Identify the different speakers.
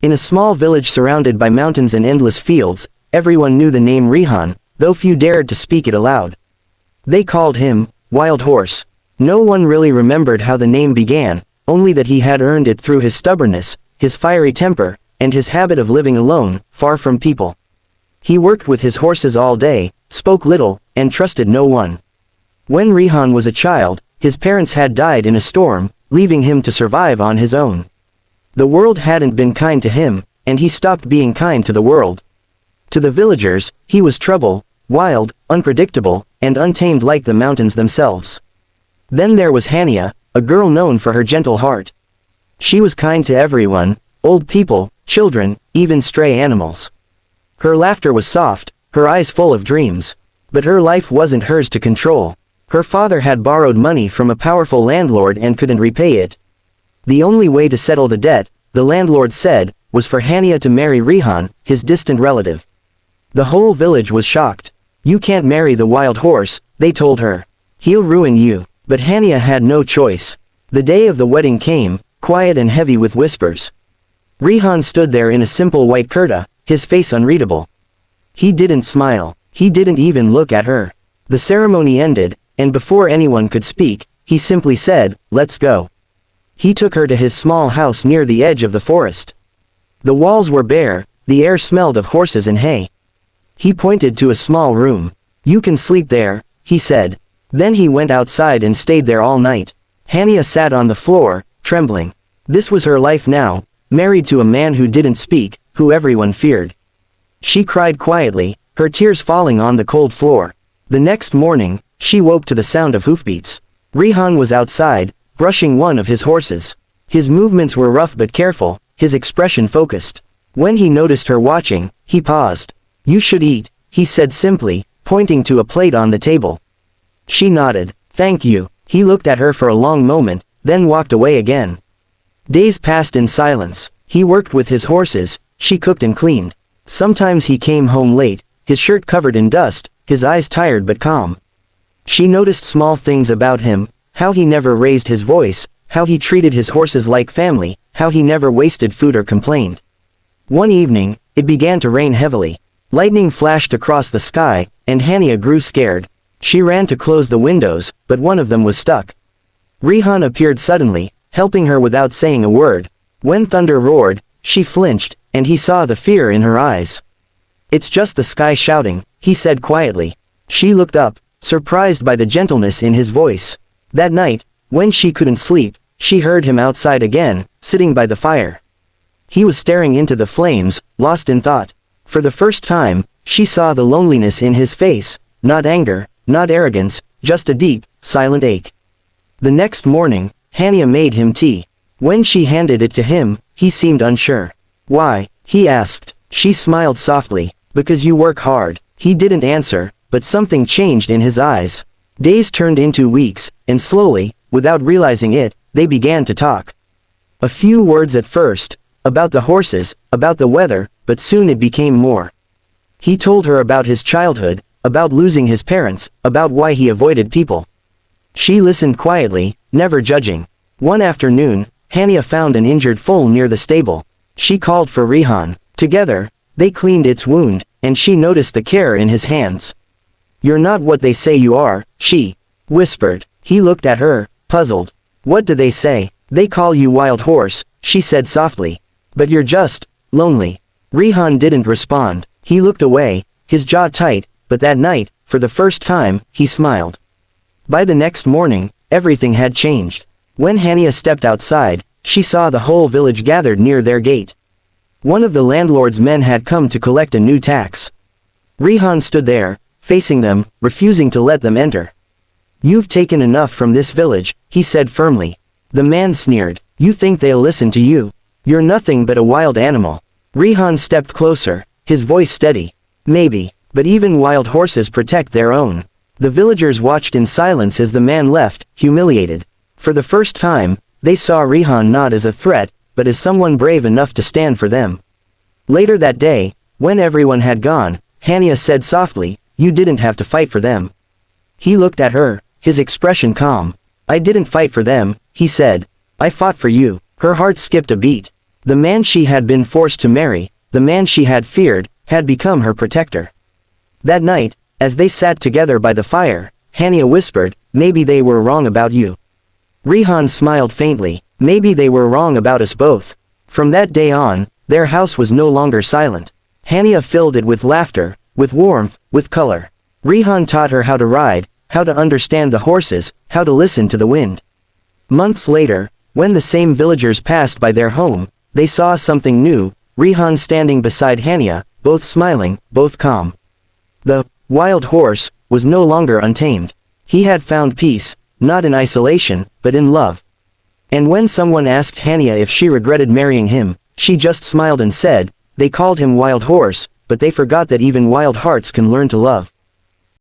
Speaker 1: In a small village surrounded by mountains and endless fields, everyone knew the name Rihan, though few dared to speak it aloud. They called him, Wild Horse. No one really remembered how the name began, only that he had earned it through his stubbornness, his fiery temper, and his habit of living alone, far from people. He worked with his horses all day, spoke little, and trusted no one. When Rihan was a child, his parents had died in a storm, leaving him to survive on his own. The world hadn't been kind to him, and he stopped being kind to the world. To the villagers, he was trouble, wild, unpredictable, and untamed like the mountains themselves. Then there was Hania, a girl known for her gentle heart. She was kind to everyone, old people, children, even stray animals. Her laughter was soft, her eyes full of dreams. But her life wasn't hers to control. Her father had borrowed money from a powerful landlord and couldn't repay it. The only way to settle the debt, the landlord said, was for Hania to marry Rihan, his distant relative. The whole village was shocked. "You can't marry the wild horse," they told her. "He'll ruin you." But Hania had no choice. The day of the wedding came, quiet and heavy with whispers. Rihan stood there in a simple white kurta, his face unreadable. He didn't smile. He didn't even look at her. The ceremony ended, and before anyone could speak, he simply said, "Let's go." He took her to his small house near the edge of the forest. The walls were bare, the air smelled of horses and hay. He pointed to a small room. "You can sleep there," he said. Then he went outside and stayed there all night. Hania sat on the floor, trembling. This was her life now, married to a man who didn't speak, who everyone feared. She cried quietly, her tears falling on the cold floor. The next morning, she woke to the sound of hoofbeats. Rihan was outside, brushing one of his horses. His movements were rough but careful, his expression focused. When he noticed her watching, he paused. "You should eat," he said simply, pointing to a plate on the table. She nodded. "Thank you." He looked at her for a long moment, then walked away again. Days passed in silence. He worked with his horses, she cooked and cleaned. Sometimes he came home late, his shirt covered in dust, his eyes tired but calm. She noticed small things about him, how he never raised his voice, how he treated his horses like family, how he never wasted food or complained. One evening, it began to rain heavily. Lightning flashed across the sky, and Hania grew scared. She ran to close the windows, but one of them was stuck. Rihan appeared suddenly, helping her without saying a word. When thunder roared, she flinched, and he saw the fear in her eyes. "It's just the sky shouting," he said quietly. She looked up, surprised by the gentleness in his voice. That night, when she couldn't sleep, she heard him outside again, sitting by the fire. He was staring into the flames, lost in thought. For the first time, she saw the loneliness in his face, not anger, not arrogance, just a deep, silent ache. The next morning, Hania made him tea. When she handed it to him, he seemed unsure. "Why?" he asked. She smiled softly. "Because you work hard." He didn't answer, but something changed in his eyes. Days turned into weeks, and slowly, without realizing it, they began to talk. A few words at first, about the horses, about the weather, but soon it became more. He told her about his childhood, about losing his parents, about why he avoided people. She listened quietly, never judging. One afternoon, Hania found an injured foal near the stable. She called for Rihan. Together, they cleaned its wound, and she noticed the care in his hands. "You're not what they say you are," she whispered. He looked at her, puzzled. "What do they say?" "They call you Wild Horse," she said softly. "But you're just lonely." Rihan didn't respond. He looked away, his jaw tight, but that night, for the first time, he smiled. By the next morning, everything had changed. When Hania stepped outside, she saw the whole village gathered near their gate. One of the landlord's men had come to collect a new tax. Rihan stood there, facing them, refusing to let them enter. "You've taken enough from this village," he said firmly. The man sneered. "You think they'll listen to you? You're nothing but a wild animal." Rihan stepped closer, his voice steady. "Maybe, but even wild horses protect their own." The villagers watched in silence as the man left, humiliated. For the first time, they saw Rihan not as a threat, but as someone brave enough to stand for them. Later that day, when everyone had gone, Hania said softly, "You didn't have to fight for them." He looked at her, his expression calm. "I didn't fight for them," he said. "I fought for you." Her heart skipped a beat. The man she had been forced to marry, the man she had feared, had become her protector. That night, as they sat together by the fire, Hania whispered, "Maybe they were wrong about you." Rihan smiled faintly, "Maybe they were wrong about us both." From that day on, their house was no longer silent. Hania filled it with laughter, with warmth, with color. Rihan taught her how to ride, how to understand the horses, how to listen to the wind. Months later, when the same villagers passed by their home, they saw something new, Rihan standing beside Hania, both smiling, both calm. The wild horse was no longer untamed. He had found peace, not in isolation, but in love. And when someone asked Hania if she regretted marrying him, she just smiled and said, "They called him Wild Horse, but they forgot that even wild hearts can learn to love."